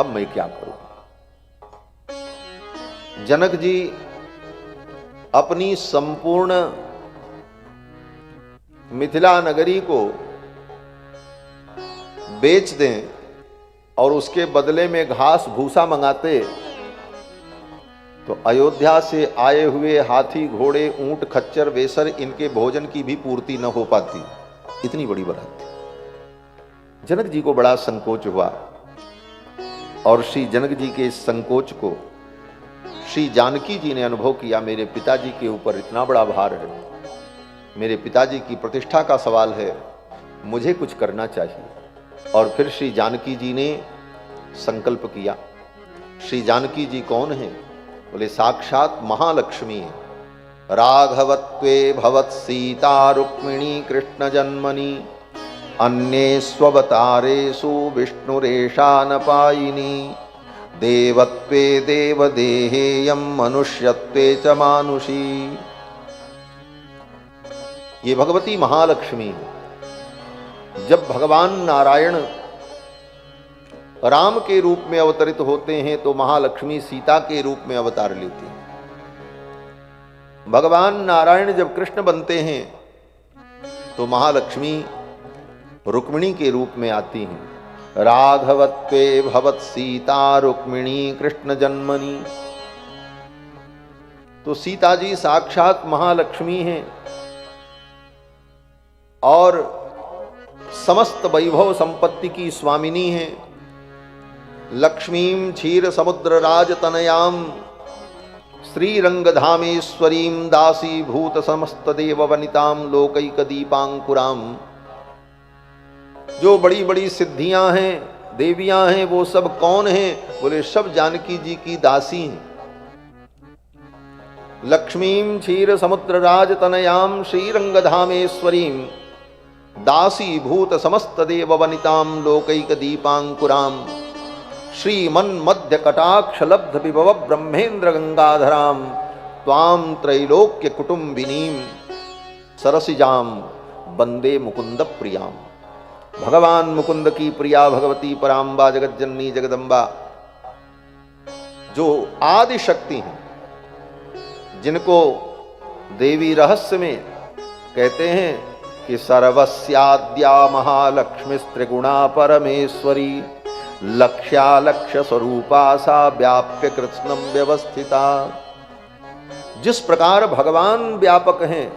अब मैं क्या करूं। जनक जी अपनी संपूर्ण मिथिला नगरी को बेच दें और उसके बदले में घास भूसा मंगाते तो अयोध्या से आए हुए हाथी घोड़े ऊंट खच्चर वेसर इनके भोजन की भी पूर्ति न हो पाती। इतनी बड़ी बात थी। जनक जी को बड़ा संकोच हुआ और श्री जनक जी के इस संकोच को श्री जानकी जी ने अनुभव किया। मेरे पिताजी के ऊपर इतना बड़ा भार है, मेरे पिताजी की प्रतिष्ठा का सवाल है, मुझे कुछ करना चाहिए। और फिर श्री जानकी जी ने संकल्प किया। श्री जानकी जी कौन है? बोले साक्षात महालक्ष्मी है। राघवत्वे भवत् सीता रुक्मिणी कृष्ण जन्मनि अन्ये स्ववतारेषु विष्णुरेषा न पायिनी देवत्वे देवदेहेयं मनुष्यत्वे च मानुषी। ये भगवती महालक्ष्मी है। जब भगवान नारायण राम के रूप में अवतरित होते हैं तो महालक्ष्मी सीता के रूप में अवतार लेती हैं। भगवान नारायण जब कृष्ण बनते हैं तो महालक्ष्मी रुक्मिणी के रूप में आती हैं। राघवत्वे भवत् सीता रुक्मिणी कृष्ण जन्मनि। तो सीता जी साक्षात महालक्ष्मी हैं और समस्त वैभव संपत्ति की स्वामिनी है। लक्ष्मीं क्षीर समुद्र राज तनयाम श्रीरंगधामेश्वरीं दासी भूत समस्त देव वनिताम लोकैक दीपांकुराम। जो बड़ी बड़ी सिद्धियां हैं, देवियां हैं, वो सब कौन हैं? बोले सब जानकी जी की दासी हैं। लक्ष्मीं क्षीर समुद्र राज तनयाम श्रीरंगधामेश्वरीं दासी भूत समस्त देव वनिताम लोकैक दीपांकुराम श्रीमन मध्य कटाक्ष लब्ध विभव ब्रह्मेन्द्र गंगाधराम त्वाम त्रैलोक्य कुटुंबिनीम सरसिजाम वंदे मुकुंद प्रियाम। भगवान मुकुंद की प्रिया भगवती पराम्बा जगज्जननी जगदम्बा जो आदि शक्ति हैं, जिनको देवी रहस्य में कहते हैं कि सर्वस्याद्या महालक्ष्मी त्रिगुणा परमेश्वरी लक्ष्यालक्ष्य स्वरूपा सा व्याप्य कृत्स्नम व्यवस्थिता। जिस प्रकार भगवान व्यापक हैं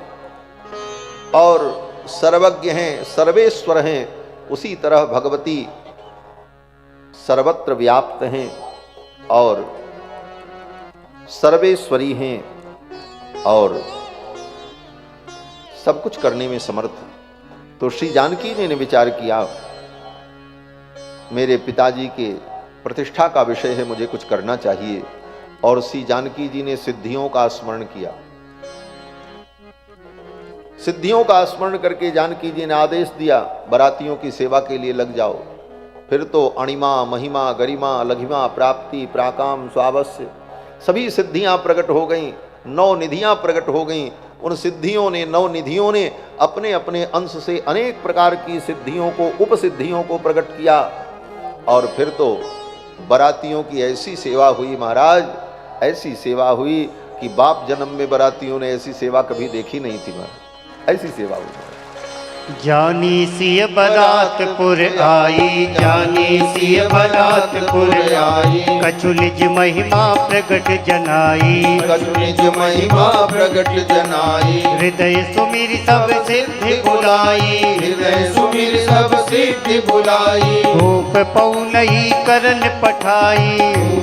और सर्वज्ञ हैं, सर्वेश्वर हैं, उसी तरह भगवती सर्वत्र व्याप्त हैं और सर्वेश्वरी हैं और सब कुछ करने में समर्थ। तो श्री जानकी ने विचार किया, मेरे पिताजी के प्रतिष्ठा का विषय है, मुझे कुछ करना चाहिए। और श्री जानकी जी ने सिद्धियों का स्मरण किया। सिद्धियों का स्मरण करके जानकी जी ने आदेश दिया, बारातियों की सेवा के लिए लग जाओ। फिर तो अणिमा महिमा गरिमा लघिमा प्राप्ति प्राकाम स्वावस्य सभी सिद्धियां प्रकट हो गईं, 9 निधियां प्रकट हो गईं। उन सिद्धियों ने, 9 निधियों ने अपने अपने अंश से अनेक प्रकार की सिद्धियों को, उपसिद्धियों को प्रकट किया। और फिर तो बारातियों की ऐसी सेवा हुई महाराज, ऐसी सेवा हुई कि बाप जन्म में बारातियों ने ऐसी सेवा कभी देखी नहीं थी महाराज। ऐसी सेवा हुई। जानी सिय बरातपुर आई, जानी सिय बरातपुर आई, कछु निज महिमा प्रगट जनाई, कछु निज महिमा प्रगट जनाई। हृदय सुमिर सब सिद्धि बुलाई, हृदय सुमिर सब सिद्धि बुलाई। धूप पौनई करन पठाई,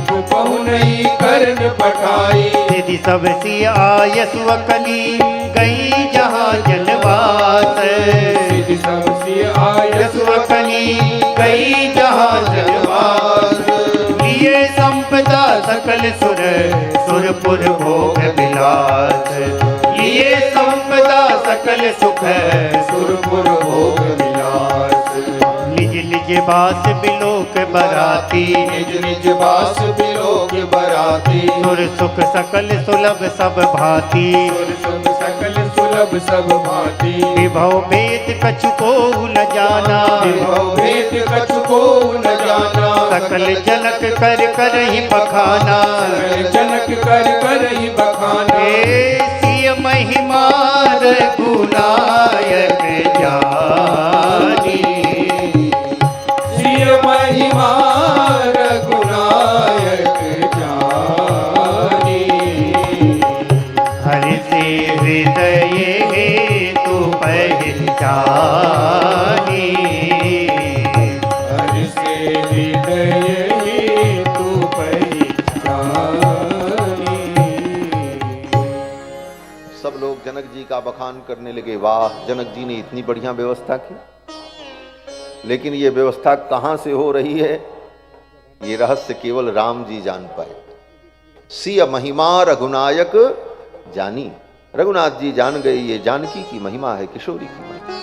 धूप पहुनई करन पठाई। सिद्धि सब सिय आय सुअकनी गई जहाँ जनवास, सिद्धि सब सिय आय सुअकनी गई जहाँ जनवास। लिए संपदा सकल सुर, सुरपुर भोग विलास, लिए संपदा सकल सुख, सुरपुर भोग विलास। निज निज बास बिलोक बराती, निज निज बास बिलोक बराती। सुर सुख सकल सुलभ सब भांति, सुर सुख सकल सुलभ दुर्लभ सब भांति विभव भेद कछु को न जाना विभव भेद कछु को न जाना सकल जनक कर कर ही बखाना जनक कर कर ही बखाना ऐसी महिमा रघुनायक जानी श्री महिमा रघुनायक जानी हरि से हृदय हेतु पहचानी हरि से हृदय हेतु पहचानी। सब लोग जनक जी का बखान करने लगे, वाह जनक जी ने इतनी बढ़िया व्यवस्था की। लेकिन ये व्यवस्था कहां से हो रही है, ये रहस्य केवल राम जी जान पाए। सिय महिमा रघुनायक जानी, रघुनाथ जी जान गए ये जानकी की महिमा है, किशोरी की महिमा।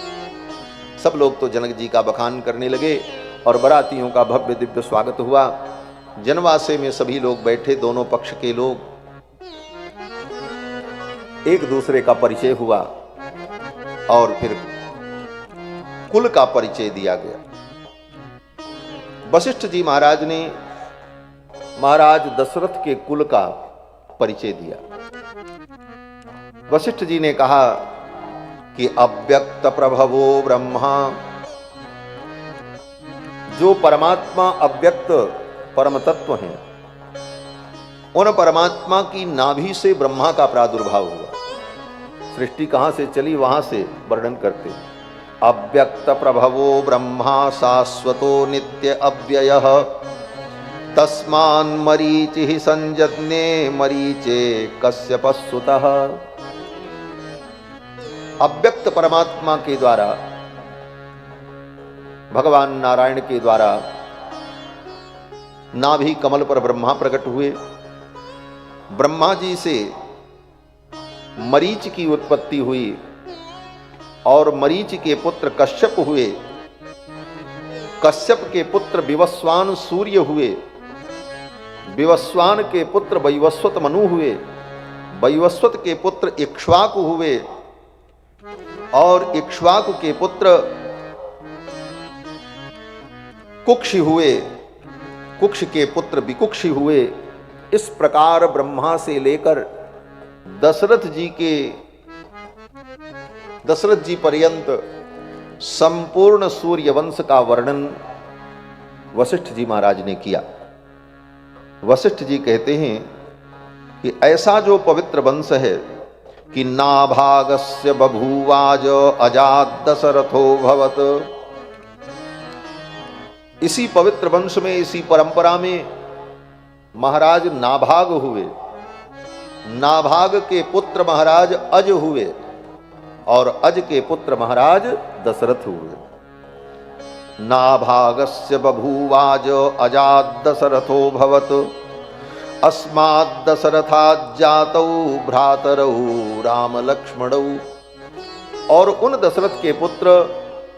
सब लोग तो जनक जी का बखान करने लगे और बरातियों का भव्य दिव्य स्वागत हुआ। जनवासे में सभी लोग बैठे, दोनों पक्ष के लोग, एक दूसरे का परिचय हुआ और फिर कुल का परिचय दिया गया। वशिष्ठ जी महाराज ने महाराज दशरथ के कुल का परिचय दिया। वशिष्ठ जी ने कहा कि अव्यक्त प्रभवो ब्रह्मा, जो परमात्मा अव्यक्त परम तत्व हैं, उन परमात्मा की नाभि से ब्रह्मा का प्रादुर्भाव हुआ। सृष्टि कहां से चली वहां से वर्णन करते हैं। अव्यक्त प्रभवो ब्रह्मा शाश्वतो नित्य अव्ययः तस्मान् मरीचिः संजज्ञे मरीचे कश्यपस्सुतः। अव्यक्त परमात्मा के द्वारा, भगवान नारायण के द्वारा नाभि कमल पर ब्रह्मा प्रकट हुए। ब्रह्मा जी से मरीच की उत्पत्ति हुई और मरीच के पुत्र कश्यप हुए। कश्यप के पुत्र विवस्वान सूर्य हुए। विवस्वान के पुत्र वैवस्वत मनु हुए। वैवस्वत के पुत्र इक्ष्वाकु हुए और इक्ष्वाकु के पुत्र कुक्षि हुए। कुक्ष के पुत्र विकुक्षि हुए। इस प्रकार ब्रह्मा से लेकर दशरथ जी पर्यंत संपूर्ण सूर्य वंश का वर्णन वशिष्ठ जी महाराज ने किया। वशिष्ठ जी कहते हैं कि ऐसा जो पवित्र वंश है कि नाभागस्य बभूवाज अजात दशरथो भवत, इसी पवित्र वंश में, इसी परंपरा में महाराज नाभाग हुए। नाभाग के पुत्र महाराज अज हुए और अज के पुत्र महाराज दशरथ हुए। नाभागस्य बभूवाज अजात दशरथो भवत अस्माद् दशरथात् जातौ भ्रातरौ राम लक्ष्मणौ। और उन दशरथ के पुत्र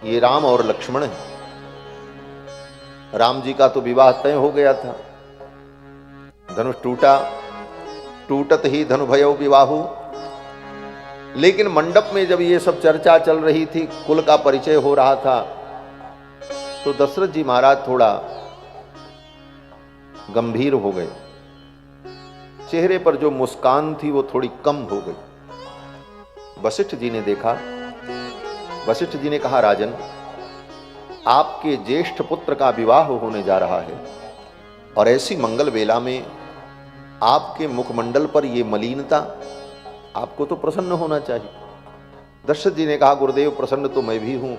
ये राम और लक्ष्मण हैं। राम जी का तो विवाह तय हो गया था, धनुष टूटा, टूटत ही धनु भयो विवाहु। लेकिन मंडप में जब ये सब चर्चा चल रही थी, कुल का परिचय हो रहा था, तो दशरथ जी महाराज थोड़ा गंभीर हो गए। चेहरे पर जो मुस्कान थी वो थोड़ी कम हो गई। वशिष्ठ जी ने देखा, वशिष्ठ जी ने कहा, राजन, आपके ज्येष्ठ पुत्र का विवाह होने जा रहा है और ऐसी मंगल वेला में आपके मुखमंडल पर ये मलिनता, आपको तो प्रसन्न होना चाहिए। दशरथ जी ने कहा, गुरुदेव प्रसन्न तो मैं भी हूं,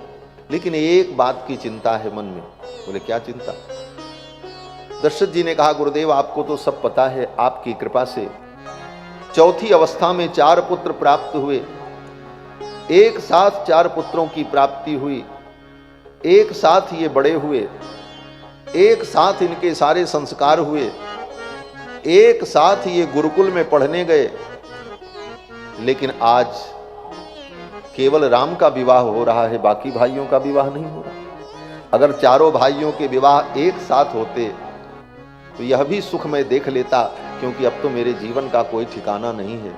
लेकिन एक बात की चिंता है मन में। बोले, क्या चिंता? दशरथ जी ने कहा, गुरुदेव आपको तो सब पता है, आपकी कृपा से चौथी अवस्था में 4 पुत्र प्राप्त हुए। एक साथ 4 पुत्रों की प्राप्ति हुई, एक साथ ये बड़े हुए, एक साथ इनके सारे संस्कार हुए, एक साथ ये गुरुकुल में पढ़ने गए। लेकिन आज केवल राम का विवाह हो रहा है, बाकी भाइयों का विवाह नहीं हो रहा। अगर चारों भाइयों के विवाह एक साथ होते तो यह भी सुख मैं देख लेता, क्योंकि अब तो मेरे जीवन का कोई ठिकाना नहीं है।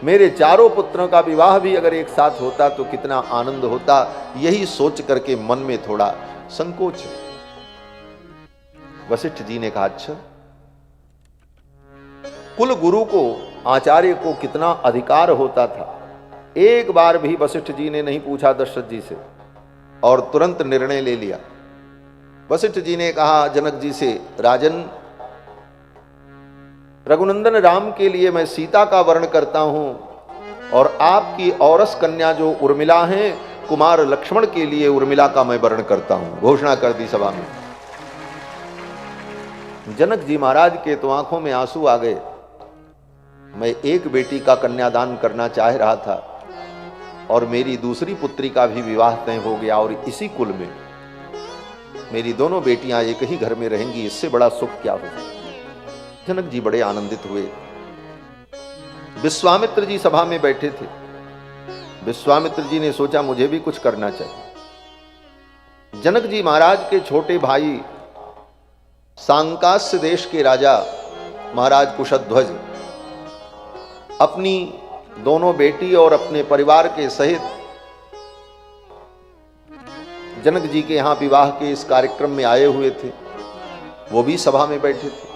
मेरे चारों पुत्रों का विवाह भी अगर एक साथ होता तो कितना आनंद होता। यही सोच करके मन में थोड़ा संकोच है। वशिष्ठ जी ने कहा, अच्छा, कुल गुरु को, आचार्य को कितना अधिकार होता था। एक बार भी वशिष्ठ जी ने नहीं पूछा दशरथ जी से और तुरंत निर्णय ले लिया। वशिष्ठ जी ने कहा जनक जी से, राजन, रघुनंदन राम के लिए मैं सीता का वर्ण करता हूं और आपकी औरस कन्या जो उर्मिला है, कुमार लक्ष्मण के लिए उर्मिला का मैं वर्ण करता हूं। घोषणा कर दी सभा में। जनक जी महाराज के तो आंखों में आंसू आ गए। मैं एक बेटी का कन्यादान करना चाह रहा था और मेरी दूसरी पुत्री का भी विवाह तय हो गया और इसी कुल में मेरी दोनों बेटियां एक ही घर में रहेंगी, इससे बड़ा सुख क्या हो। जनक जी बड़े आनंदित हुए। विश्वामित्र जी सभा में बैठे थे। विश्वामित्र जी ने सोचा मुझे भी कुछ करना चाहिए। जनक जी महाराज के छोटे भाई सांकास्य देश के राजा महाराज कुशध्वज अपनी दोनों बेटी और अपने परिवार के सहित जनक जी के यहां विवाह के इस कार्यक्रम में आए हुए थे। वो भी सभा में बैठे थे।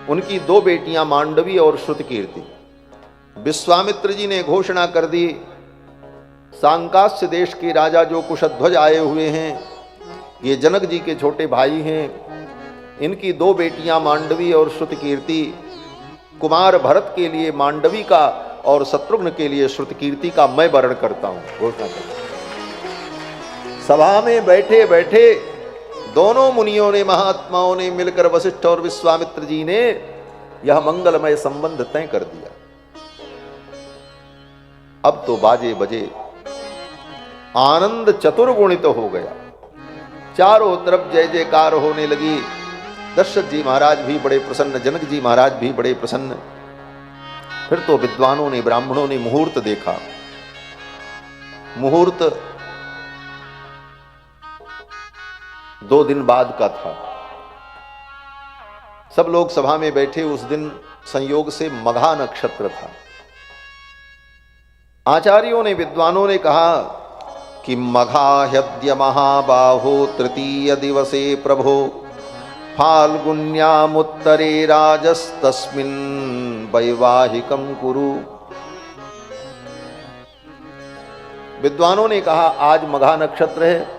उनकी दो बेटियां मांडवी और श्रुतकीर्ति। विश्वामित्र जी ने घोषणा कर दी, सांकास्य देश के राजा जो कुशध्वज आए हुए हैं, ये जनक जी के छोटे भाई हैं। इनकी दो बेटियां मांडवी और श्रुतकीर्ति, कुमार भरत के लिए मांडवी का और शत्रुघ्न के लिए श्रुतकीर्ति का मैं वर्ण करता हूं। घोषणा कर। सभा में बैठे बैठे दोनों मुनियों ने, महात्माओं ने मिलकर वशिष्ठ और विश्वामित्र जी ने यह मंगलमय संबंध तय कर दिया। अब तो बाजे बजे, आनंद चतुर्गुणित हो गया। चारों तरफ जय जयकार होने लगी। दशरथ जी महाराज भी बड़े प्रसन्न, जनक जी महाराज भी बड़े प्रसन्न। फिर तो विद्वानों ने, ब्राह्मणों ने मुहूर्त देखा। मुहूर्त 2 दिन बाद का था। सब लोग सभा में बैठे। उस दिन संयोग से मघा नक्षत्र था। आचार्यों ने, विद्वानों ने कहा कि मघा ह्यद्य महाबाहो तृतीय दिवसे प्रभो फाल्गुन्यामुत्तरे राजस्तस्मिन् वैवाहिकं कुरु। विद्वानों ने कहा आज मघा नक्षत्र है।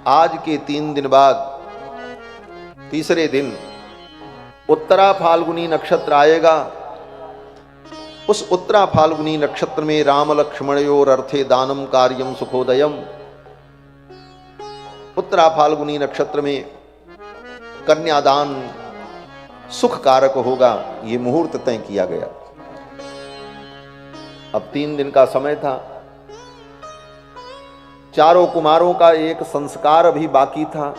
आज के 3 दिन बाद तीसरे दिन उत्तरा फाल्गुनी नक्षत्र आएगा। उस उत्तरा फाल्गुनी नक्षत्र में राम लक्ष्मणयोर अर्थे दानम कार्यम सुखोदयम। उत्तरा फाल्गुनी नक्षत्र में कन्यादान सुख कारक होगा। ये मुहूर्त तय किया गया। अब 3 दिन का समय था। चारों कुमारों का एक संस्कार अभी बाकी था।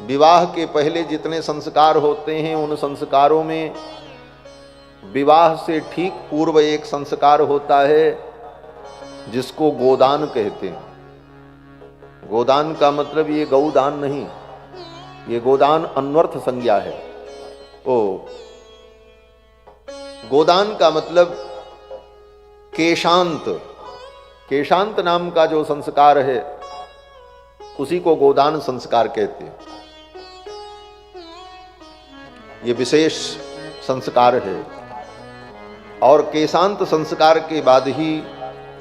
विवाह के पहले जितने संस्कार होते हैं, उन संस्कारों में विवाह से ठीक पूर्व एक संस्कार होता है जिसको गोदान कहते हैं। गोदान का मतलब ये गौदान नहीं, ये गोदान अन्वर्थ संज्ञा है। ओ गोदान का मतलब केशांत। केशांत नाम का जो संस्कार है उसी को गोदान संस्कार कहते हैं। ये विशेष संस्कार है और केशांत संस्कार के बाद ही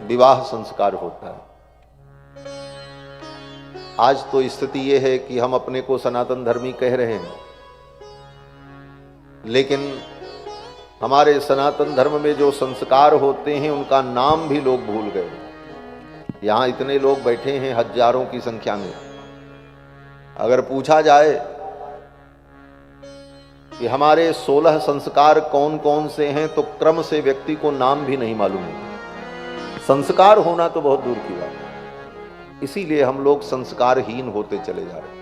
विवाह संस्कार होता है। आज तो स्थिति यह है कि हम अपने को सनातन धर्मी कह रहे हैं, लेकिन हमारे सनातन धर्म में जो संस्कार होते हैं उनका नाम भी लोग भूल गए। यहां इतने लोग बैठे हैं हजारों की संख्या में। अगर पूछा जाए कि हमारे 16 संस्कार कौन कौन से हैं, तो क्रम से व्यक्ति को नाम भी नहीं मालूम है। संस्कार होना तो बहुत दूर की बात है। इसीलिए हम लोग संस्कारहीन होते चले जा रहे हैं।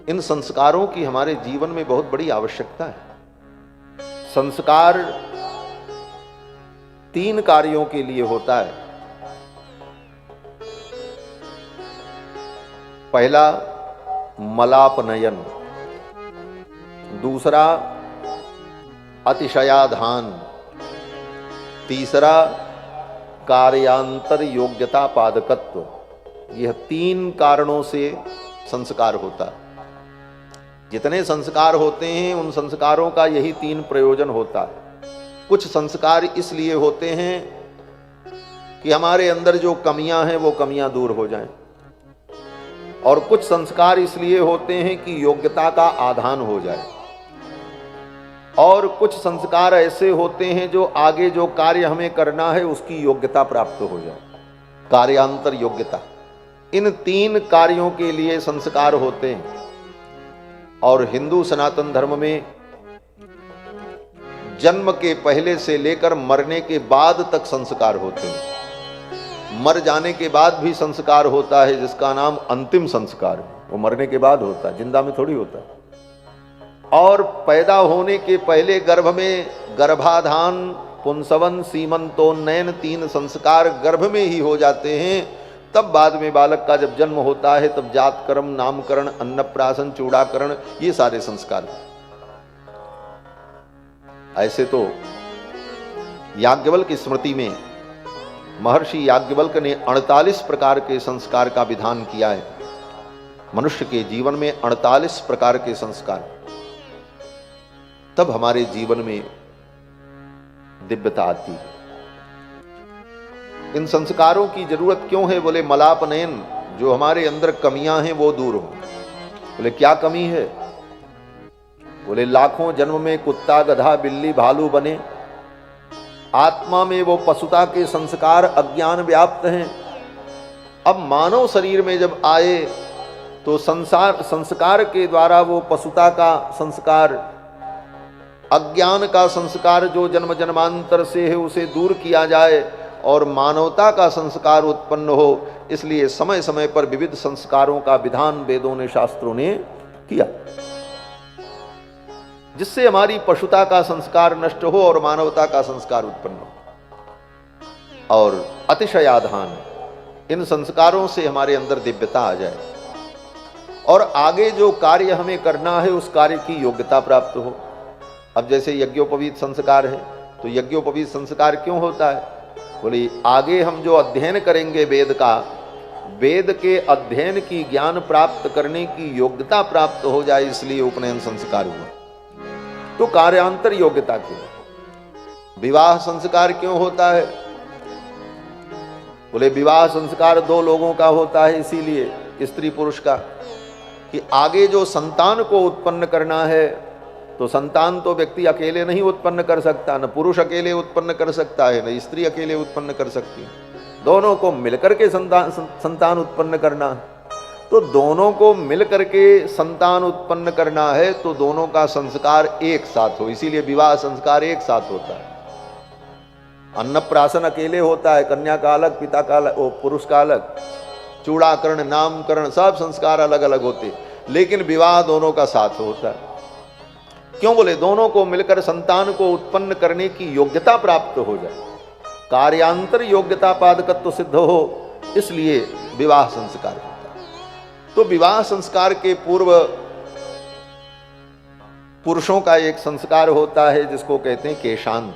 इन संस्कारों की हमारे जीवन में बहुत बड़ी आवश्यकता है। संस्कार 3 कार्यों के लिए होता है। पहला मलापनयन, दूसरा अतिशयाधान, तीसरा कार्यांतर योग्यता पादकत्व। यह 3 कारणों से संस्कार होता है। जितने संस्कार होते हैं उन संस्कारों का यही 3 प्रयोजन होता है। कुछ संस्कार इसलिए होते हैं कि हमारे अंदर जो कमियां हैं वो कमियां दूर हो जाएं, और कुछ संस्कार इसलिए होते हैं कि योग्यता का आधान हो जाए, और कुछ संस्कार ऐसे होते हैं जो आगे जो कार्य हमें करना है उसकी योग्यता प्राप्त हो जाए, कार्यांतर योग्यता। इन 3 कार्यों के लिए संस्कार होते हैं। और हिंदू सनातन धर्म में जन्म के पहले से लेकर मरने के बाद तक संस्कार होते हैं। मर जाने के बाद भी संस्कार होता है जिसका नाम अंतिम संस्कार है, वो मरने के बाद होता है, जिंदा में थोड़ी होता है। और पैदा होने के पहले गर्भ में गर्भाधान, पुंसवन, सीमंतोन्नयन 3 संस्कार गर्भ में ही हो जाते हैं। तब बाद में बालक का जब जन्म होता है तब जात कर्म, नामकरण, अन्नप्राशन, चूड़ाकरण, ये सारे संस्कार। ऐसे तो याज्ञवल्क्य की स्मृति में महर्षि याज्ञवल्क्य ने 48 प्रकार के संस्कार का विधान किया है। मनुष्य के जीवन में 48 प्रकार के संस्कार, तब हमारे जीवन में दिव्यता आती है। इन संस्कारों की जरूरत क्यों है? बोले मलापनयन, जो हमारे अंदर कमियां हैं वो दूर हो। बोले क्या कमी है? बोले लाखों जन्म में कुत्ता, गधा, बिल्ली, भालू बने, आत्मा में वो पशुता के संस्कार अज्ञान व्याप्त हैं। अब मानव शरीर में जब आए तो संस्कार के द्वारा वो पशुता का संस्कार, अज्ञान का संस्कार जो जन्म जन्मांतर से है उसे दूर किया जाए और मानवता का संस्कार उत्पन्न हो। इसलिए समय समय पर विविध संस्कारों का विधान वेदों ने, शास्त्रों ने किया, जिससे हमारी पशुता का संस्कार नष्ट हो और मानवता का संस्कार उत्पन्न हो। और अतिशयाधान, इन संस्कारों से हमारे अंदर दिव्यता आ जाए और आगे जो कार्य हमें करना है उस कार्य की योग्यता प्राप्त हो। अब जैसे यज्ञोपवीत संस्कार है, तो यज्ञोपवीत संस्कार क्यों होता है? बोले आगे हम जो अध्ययन करेंगे वेद का, वेद के अध्ययन की ज्ञान प्राप्त करने की योग्यता प्राप्त हो जाए, इसलिए उपनयन संस्कार हुआ। तो कार्यांतर योग्यता क्यों? विवाह संस्कार क्यों होता है? बोले विवाह संस्कार 2 लोगों का होता है, इसीलिए स्त्री पुरुष का, कि आगे जो संतान को उत्पन्न करना है तो संतान तो व्यक्ति अकेले नहीं उत्पन्न कर सकता, न पुरुष अकेले उत्पन्न कर सकता है, न स्त्री अकेले उत्पन्न कर सकती है। दोनों को मिलकर के संतान उत्पन्न करना है। तो दोनों को मिलकर के संतान उत्पन्न करना है तो दोनों का संस्कार एक साथ हो, इसीलिए विवाह संस्कार एक साथ होता है। अन्नप्राशन अकेले होता है, कन्या का अलग, पिता का अलग, पुरुष का अलग, चूड़ाकरण, नामकरण, सब संस्कार अलग अलग होते, लेकिन विवाह दोनों का साथ होता है। क्यों? बोले दोनों को मिलकर संतान को उत्पन्न करने की योग्यता प्राप्त हो जाए, कार्यांतर योग्यता पादकत्व सिद्ध हो, इसलिए विवाह संस्कार होता है। तो विवाह संस्कार के पूर्व पुरुषों का एक संस्कार होता है जिसको कहते हैं केशांत,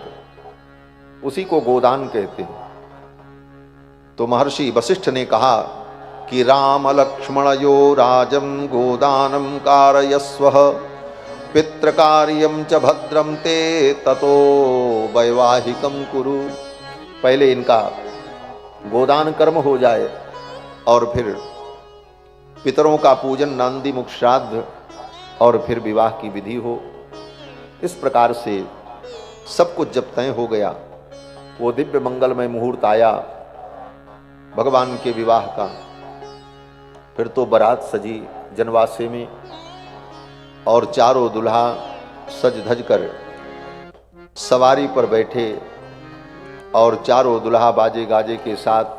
उसी को गोदान कहते हैं। तो महर्षि वशिष्ठ ने कहा कि राम लक्ष्मणयो राजम गोदानम कारयस्व पितृकार्यम च भद्रम ते ततो वैवाहिकम कुरु। पहले इनका गोदान कर्म हो जाए और फिर पितरों का पूजन, नांदी मुख श्राद्ध, और फिर विवाह की विधि हो। इस प्रकार से सब कुछ जब तय हो गया, वो दिव्य मंगलमय मुहूर्त आया भगवान के विवाह का। फिर तो बारात सजी जनवासे में और चारों दुल्हा सज धज कर सवारी पर बैठे और चारों दुल्हा बाजे गाजे के साथ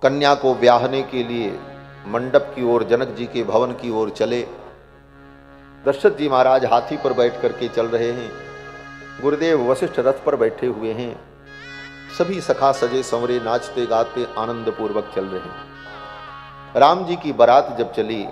कन्या को ब्याहने के लिए मंडप की ओर, जनक जी के भवन की ओर चले। दशरथ जी महाराज हाथी पर बैठ करके चल रहे हैं, गुरुदेव वशिष्ठ रथ पर बैठे हुए हैं, सभी सखा सजे संवरे नाचते गाते आनंद पूर्वक चल रहे हैं। राम जी की बारात जब चली